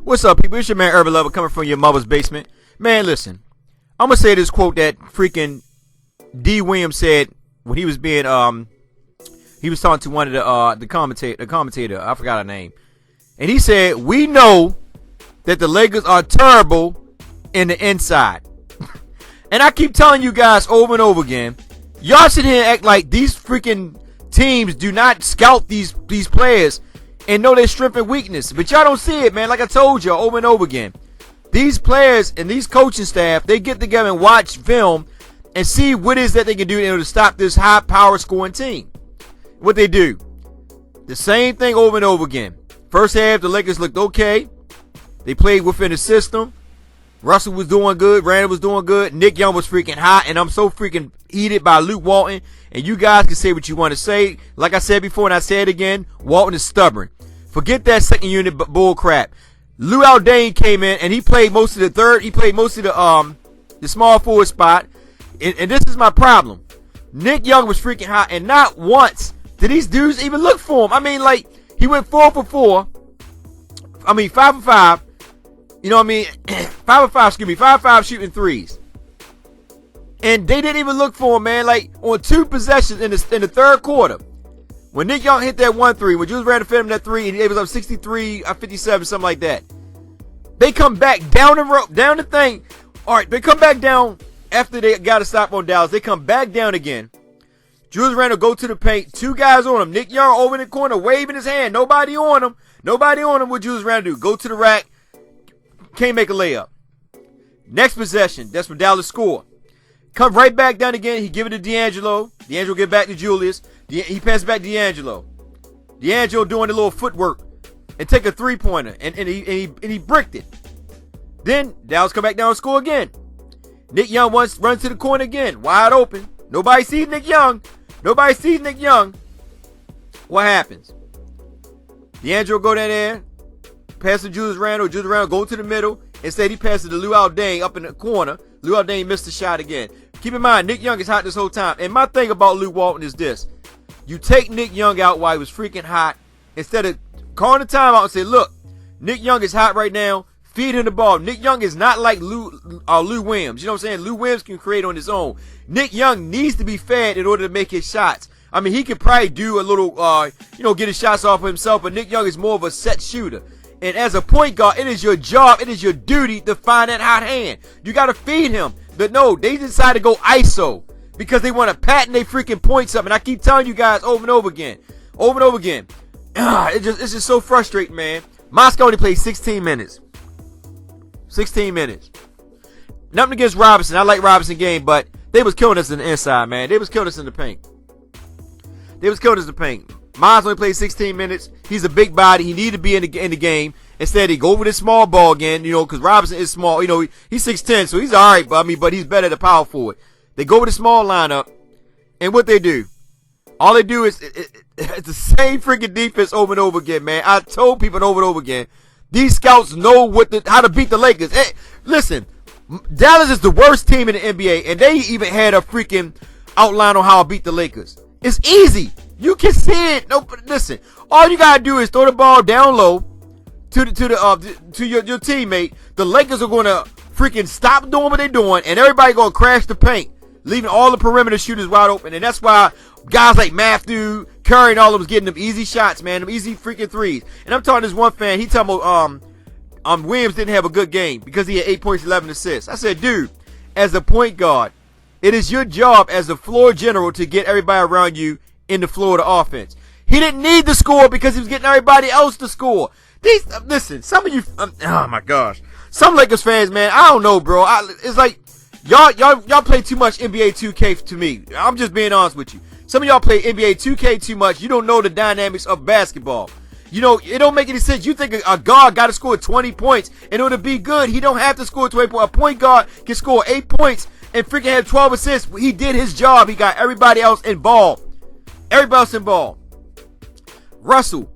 What's up, people? It's your man Urban Lover coming from your mother's basement. Man, listen. I'm gonna say this quote that freaking D. Williams said when he was being he was talking to one of the commentator. I forgot her name, and he said, "We know that the Lakers are terrible in the inside." And I keep telling you guys over and over again, y'all sit here and act like these freaking teams do not scout these players and know their strength and weakness. But y'all don't see it, man. Like I told y'all over and over again. These players and these coaching staff, they get together and watch film and see what it is that they can do in order to stop this high power scoring team. What they do. The same thing over and over again. First half, the Lakers looked okay. They played within the system. Russell was doing good. Randall was doing good. Nick Young was freaking hot. And I'm so freaking heated by Luke Walton. And you guys can say what you want to say. Like I said before and I say it again, Walton is stubborn. Forget that second unit bull crap. Lou Aldane came in and he played most of the third. He played most of the small forward spot. And this is my problem. Nick Young was freaking hot. And not once did these dudes even look for him. I mean, like, he went 4 for 4. I mean, 5 for 5. You know what I mean? 5 for 5, excuse me. 5 for 5 shooting threes. And they didn't even look for him, man. Like, on 2 possessions in the third quarter. When Nick Young hit that 1-3, when Julius Randle fed him that 3, and he was up 63, 57, something like that. They come back down the road, down the thing. All right, they come back down after they got a stop on Dallas. They come back down again. Julius Randle go to the paint. 2 guys on him. Nick Young over in the corner, waving his hand. Nobody on him. Nobody on him. What Julius Randle do? Go to the rack. Can't make a layup. Next possession. That's when Dallas score. Come right back down again. He give it to D'Angelo. D'Angelo give back to Julius. He passed back to D'Angelo. D'Angelo doing the little footwork and take a 3-pointer. And he bricked it. Then Dallas come back down and score again. Nick Young runs to the corner again. Wide open. Nobody sees Nick Young. Nobody sees Nick Young. What happens? D'Angelo go down there. Pass to Julius Randle. Julius Randle go to the middle. Instead, he passes to Lou Aldane up in the corner. Lou Aldane missed the shot again. Keep in mind, Nick Young is hot this whole time. And my thing about Luke Walton is this. You take Nick Young out while he was freaking hot. Instead of calling the timeout and say, look, Nick Young is hot right now. Feed him the ball. Nick Young is not like Lou Williams. You know what I'm saying? Lou Williams can create on his own. Nick Young needs to be fed in order to make his shots. I mean, he could probably do a little, get his shots off of himself, but Nick Young is more of a set shooter. And as a point guard, it is your job, it is your duty to find that hot hand. You got to feed him. But no, they decided to go ISO because they want to patent their freaking points up. And I keep telling you guys over and over again. It's just so frustrating, man. Moscow only played 16 minutes. 16 minutes. Nothing against Robinson. I like Robinson game, but they was killing us in the inside, man. They was killing us in the paint. Miles only played 16 minutes. He's a big body. He needed to be in the game. Instead, he go over this small ball again, because Robinson is small. He's 6'10", so he's all right, but he's better than power forward. They go with the small lineup, and what they do? All they do is it's the same freaking defense over and over again, man. I told people over and over again, these scouts know how to beat the Lakers. Hey, listen, Dallas is the worst team in the NBA, and they even had a freaking outline on how to beat the Lakers. It's easy. You can see it. No, but listen. All you gotta do is throw the ball down low to your teammate. The Lakers are gonna freaking stop doing what they're doing, and everybody gonna crash the paint, leaving all the perimeter shooters wide open. And that's why guys like Matthew, Curry, and all of them was getting them easy shots, man, them easy freaking threes. And I'm talking to this one fan. He talking about Williams didn't have a good game because he had 8 points, 11 assists. I said, dude, as a point guard, it is your job as a floor general to get everybody around you in the floor of the offense. He didn't need to score because he was getting everybody else to score. Listen, some of you, oh my gosh, some Lakers fans, man, I don't know, bro. It's like y'all play too much NBA 2K to me. I'm just being honest with you. Some of y'all play NBA 2K too much. You don't know the dynamics of basketball. It don't make any sense. You think a guard got to score 20 points in order to be good. He don't have to score 20 points. A point guard can score 8 points and freaking have 12 assists. He did his job. He got everybody else involved. Russell,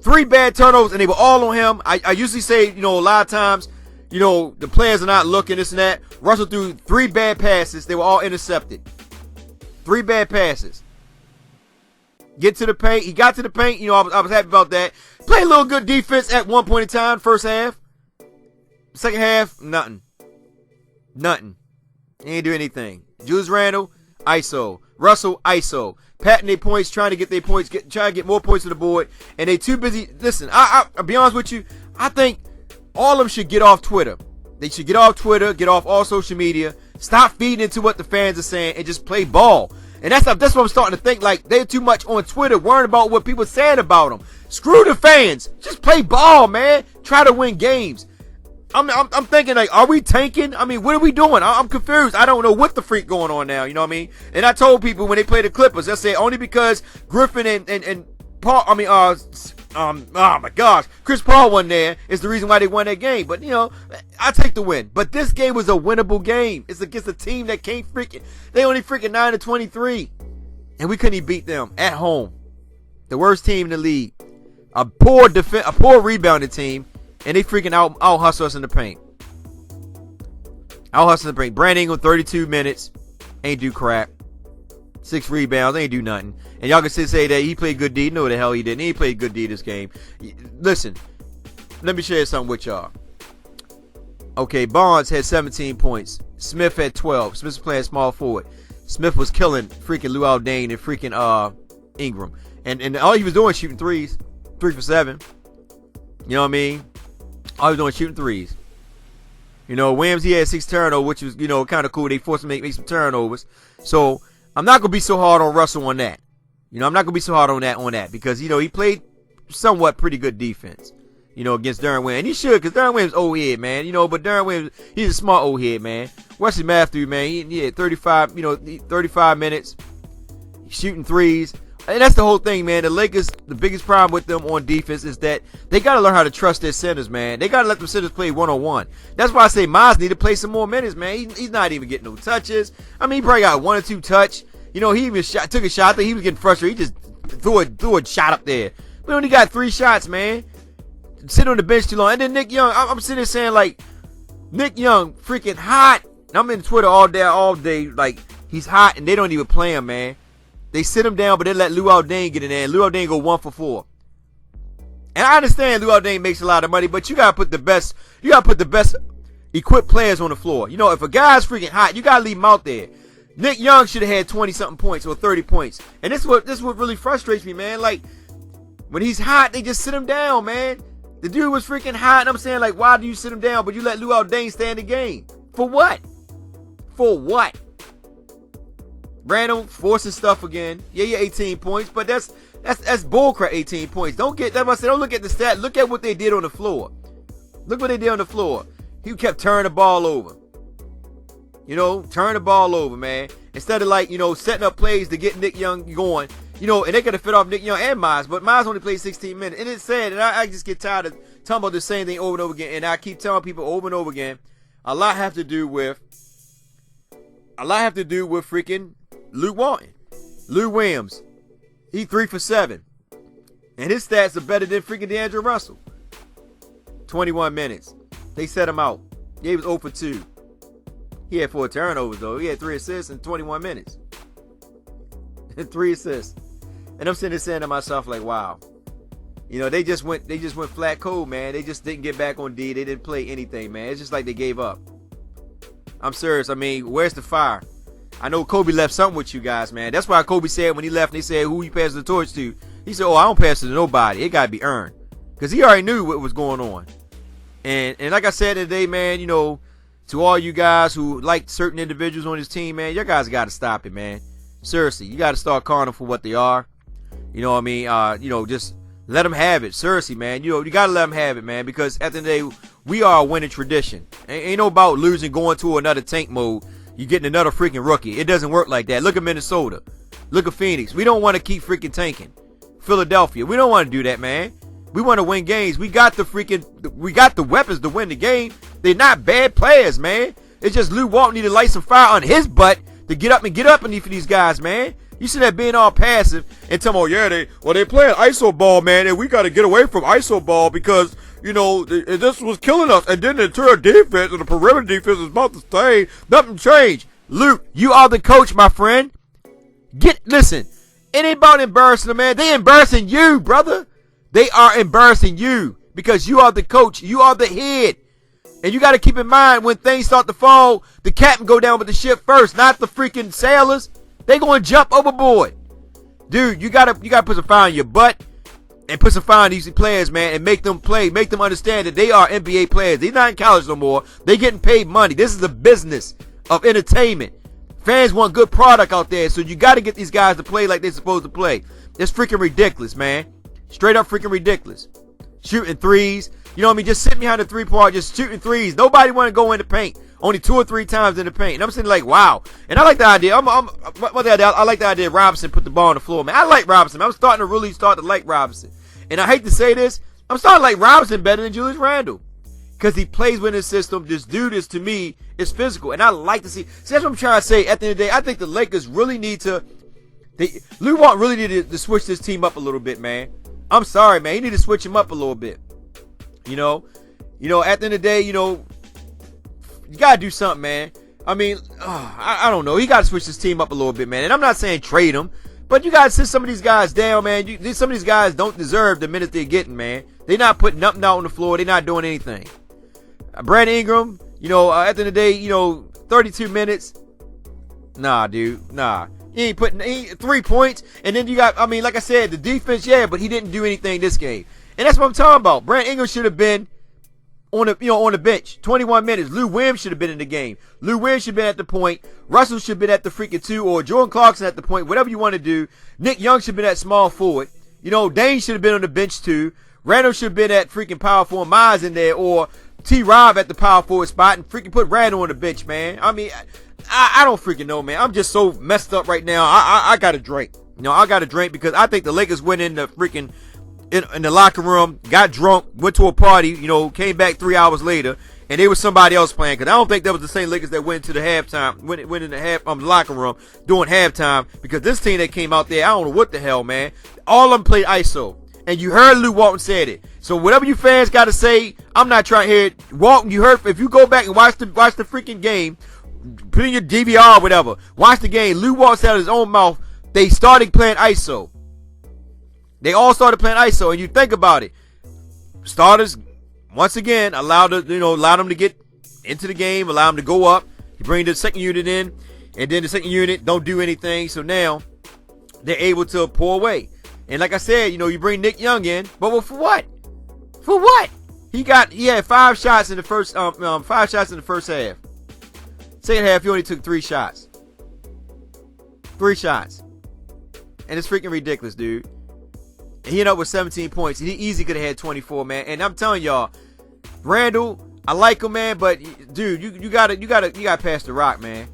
3 bad turnovers, and they were all on him. I usually say, a lot of times, the players are not looking, this and that. Russell threw 3 bad passes. They were all intercepted. 3 bad passes. Get to the paint. He got to the paint. I was happy about that. Played a little good defense at one point in time, first half. Second half, nothing. Nothing. He ain't do anything. Julius Randle, ISO. Russell, ISO. Patting their points, trying to get their points, trying to get more points to the board, and they too busy. Listen, I'll be honest with you. I think all of them should get off Twitter. They should get off Twitter, get off all social media, stop feeding into what the fans are saying, and just play ball. And that's what I'm starting to think. Like, they're too much on Twitter, worrying about what people are saying about them. Screw the fans. Just play ball, man. Try to win games. I'm thinking, like, are we tanking? I mean, what are we doing? I'm confused. I don't know what the freak going on now. You know what I mean? And I told people when they play the Clippers, I said only because Griffin and Paul, oh my gosh, Chris Paul wasn't there is the reason why they won that game. But, you know, I take the win. But this game was a winnable game. It's against a team that can't they only freaking 9-23. And we couldn't even beat them at home. The worst team in the league. A poor rebounding team. And they freaking out hustle us in the paint. Out hustle in the paint. Brand Ingram, 32 minutes. Ain't do crap. 6 rebounds. Ain't do nothing. And y'all can say that he played good D. No, the hell he didn't. He played good D this game. Listen. Let me share something with y'all. Okay, Barnes had 17 points. Smith had 12. Smith was playing small forward. Smith was killing freaking Luol Deng and freaking Ingram. And all he was doing was shooting threes. 3 for 7. You know what I mean? All he was doing shooting threes. You know, Williams, he had 6 turnovers, which was, you know, kind of cool. They forced him to make some turnovers. So, I'm not going to be so hard on Russell on that. You know, I'm not going to be so hard on that because, you know, he played somewhat pretty good defense, you know, against Deron Williams. And he should, because Deron Williams old head, man. You know, but Deron Williams, he's a smart old head, man. Wesley Matthews, man, he had 35 minutes, shooting threes. And that's the whole thing, man. The Lakers, the biggest problem with them on defense is that they got to learn how to trust their centers, man. They got to let them centers play one-on-one. That's why I say Miles need to play some more minutes, man. He's not even getting no touches. I mean, he probably got 1 or 2 touch. You know, he even took a shot there. He was getting frustrated. He just threw a shot up there. We only got 3 shots, man. Sit on the bench too long. And then Nick Young, I'm sitting there saying, like, Nick Young, freaking hot. And I'm in Twitter all day, like, he's hot, and they don't even play him, man. They sit him down, but they let Luol Deng get in there, and Luol Deng go 1 for 4. And I understand Luol Deng makes a lot of money, but you gotta put the best equipped players on the floor. You know, if a guy's freaking hot, you gotta leave him out there. Nick Young should have had 20-something points or 30 points. And this is what really frustrates me, man. Like, when he's hot, they just sit him down, man. The dude was freaking hot, and I'm saying, like, why do you sit him down, but you let Luol Deng stay in the game? For what? For what? Randall forcing stuff again. Yeah, 18 points, but that's bullcrap. 18 points. Don't look at the stat. Look at what they did on the floor. Look what they did on the floor. He kept turning the ball over. You know, turn the ball over, man. Instead of, like, you know, setting up plays to get Nick Young going. You know, and they could have fit off Nick Young and Miles, but Miles only played 16 minutes. And it's sad, and I just get tired of talking about the same thing over and over again. And I keep telling people over and over again, a lot have to do with freaking Luke Walton. Lou Williams. He 3 for 7. And his stats are better than freaking D'Angelo Russell. 21 minutes. They set him out. He was 0 for 2. He had 4 turnovers, though. He had 3 assists in 21 minutes. 3 assists. And I'm sitting there saying to myself, like, wow. You know, they just went flat cold, man. They just didn't get back on D. They didn't play anything, man. It's just like they gave up. I'm serious. I mean, where's the fire? I know Kobe left something with you guys, man. That's why Kobe said when he left, and they said who he passed the torch to. He said, I don't pass it to nobody. It got to be earned. Because he already knew what was going on. And like I said today, man, you know, to all you guys who like certain individuals on this team, man, you guys got to stop it, man. Seriously, you got to start calling them for what they are. You know what I mean? You know, just let them have it. Seriously, man. You know, you got to let them have it, man, because at the end of the day, we are a winning tradition. Ain't no about losing, going to another tank mode. You getting another freaking rookie. It doesn't work like that. Look at Minnesota. Look at Phoenix. We don't want to keep freaking tanking. Philadelphia. We don't want to do that, man. We want to win games. We got the weapons to win the game. They're not bad players, man. It's just Lou Walton need to light some fire on his butt to get up underneath these guys, man. You see that being all passive and tell them, they're playing ISO ball, man, and we got to get away from ISO ball because, you know, this was killing us. And then the interior defense and the perimeter defense is about the same. Nothing changed. Luke, you are the coach, my friend. Listen, it ain't about embarrassing them, man. They embarrassing you, brother. They are embarrassing you because you are the coach. You are the head. And you got to keep in mind when things start to fall, the captain go down with the ship first, not the freaking sailors. They going to jump overboard. Dude, you got to put some fire in your butt and put some fire in these players, man, and make them play, make them understand that they are NBA players. They're not in college no more. They getting paid money. This is a business of entertainment. Fans want good product out there, so you got to get these guys to play like they're supposed to play. It's freaking ridiculous, man. Straight up freaking ridiculous. Shooting threes. You know what I mean? Just sitting behind the three-point, just shooting threes. Nobody want to go in the paint. Only 2 or 3 times in the paint. And I'm sitting like, wow. And I like the idea. I like the idea Robinson put the ball on the floor, man. I like Robinson. I'm starting to really like Robinson. And I hate to say this, I'm starting to like Robinson better than Julius Randle. Because he plays within his system. This dude is, to me, is physical. And I like to see. See, that's what I'm trying to say. At the end of the day, I think the Lakers really need to. Lou Walton really needed to switch this team up a little bit, man. I'm sorry, man. He need to switch him up a little bit. You know, at the end of the day, you got to do something, man. I mean, I don't know. He got to switch this team up a little bit, man. And I'm not saying trade him, but you got to sit some of these guys down, man. Some of these guys don't deserve the minutes they're getting, man. They're not putting nothing out on the floor. They're not doing anything. Brandon Ingram, at the end of the day, 32 minutes. Nah, dude. Nah. He ain't putting 3 points. And then you got, like I said, the defense, yeah, but he didn't do anything this game. And that's what I'm talking about. Brandon Ingram should have been on the bench. 21 minutes. Lou Williams should have been in the game. Lou Williams should have been at the point. Russell should have been at the freaking 2, or Jordan Clarkson at the point. Whatever you want to do. Nick Young should have been at small forward. Dane should have been on the bench too. Randall should have been at freaking power forward. Miles in there, or T. Rob at the power forward spot, and freaking put Randall on the bench, man. I don't freaking know, man. I'm just so messed up right now. I got to drink. I got to drink because I think the Lakers went in the freaking in the locker room, got drunk, went to a party, came back 3 hours later, and there was somebody else playing. Because I don't think that was the same Lakers that went into the halftime, went in the locker room during halftime. Because this team that came out there, I don't know what the hell, man. All of them played ISO. And you heard Lou Walton said it. So whatever you fans got to say, I'm not trying to hear it. Walton, you heard, if you go back and watch the freaking game, put in your DVR or whatever, watch the game. Lou Walton said out of his own mouth, they started playing ISO. They all started playing ISO, and you think about it. Starters, once again, allow them to get into the game, allow them to go up. You bring the second unit in, and then the second unit don't do anything. So now they're able to pull away. And like I said, you bring Nick Young in, but for what? For what? He had 5 shots in the first 5 shots in the first half. Second half, he only took 3 shots. 3 shots. And it's freaking ridiculous, dude. He ended up with 17 points. He easily could have had 24, man. And I'm telling y'all, Randall, I like him, man, but dude, you gotta pass the rock, man.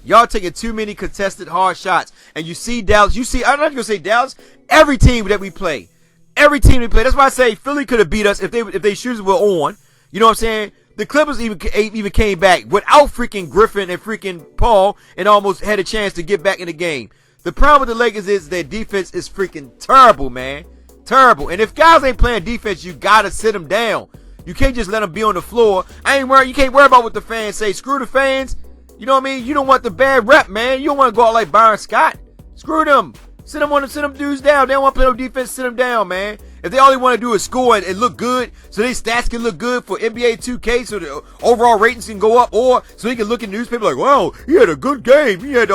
Y'all taking too many contested hard shots. And you see Dallas, I'm not gonna say Dallas, every team that we play. Every team we play. That's why I say Philly could have beat us if they shooters were on. You know what I'm saying? The Clippers even came back without freaking Griffin and freaking Paul and almost had a chance to get back in the game. The problem with the Lakers is their defense is freaking terrible, man. Terrible. And if guys ain't playing defense, you gotta sit them down. You can't just let them be on the floor. You can't worry about what the fans say. Screw the fans. You know what I mean? You don't want the bad rep, man. You don't want to go out like Byron Scott. Screw them. Sit them dudes down. They don't want to play no defense. Sit them down, man. If they all they want to do is score and look good, so their stats can look good for NBA 2K, so the overall ratings can go up, or so he can look in the newspaper like, wow, he had a good game. He had,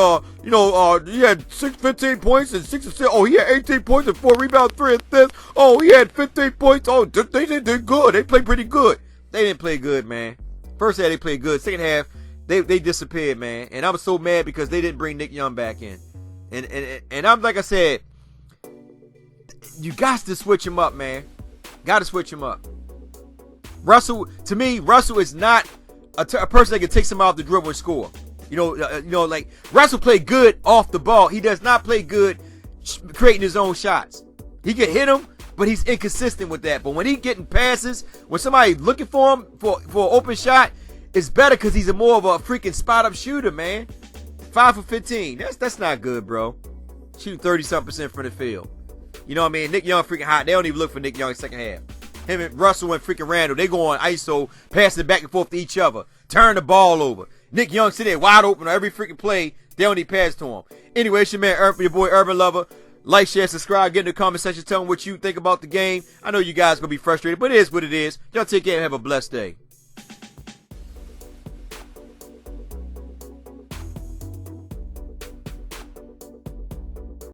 he had 15 points and 6 assists. Oh, he had 18 points and 4 rebounds, 3 assists. Oh, he had 15 points. Oh, they did good. They played pretty good. They didn't play good, man. First half they played good. Second half they disappeared, man. And I was so mad because they didn't bring Nick Young back in. And I'm like I said, you got to switch him up, man. Got to switch him up. Russell, to me, Russell is not a person that can take somebody off the dribble and score. Like Russell played good off the ball. He does not play good creating his own shots. He can hit them, but he's inconsistent with that. But when he getting passes, when somebody looking for him for an open shot, it's better because he's more of a freaking spot up shooter, man. 5 for 15. That's not good, bro. Shooting 30-something% from the field. You know what I mean? Nick Young freaking hot. They don't even look for Nick Young in the second half. Him and Russell and freaking Randall, they go on ISO, passing back and forth to each other. Turn the ball over. Nick Young sitting there wide open on every freaking play. They don't need pass to him. Anyway, it's your man, your boy Urban Lover. Like, share, subscribe. Get in the comment section. Tell me what you think about the game. I know you guys going to be frustrated, but it is what it is. Y'all take care and have a blessed day.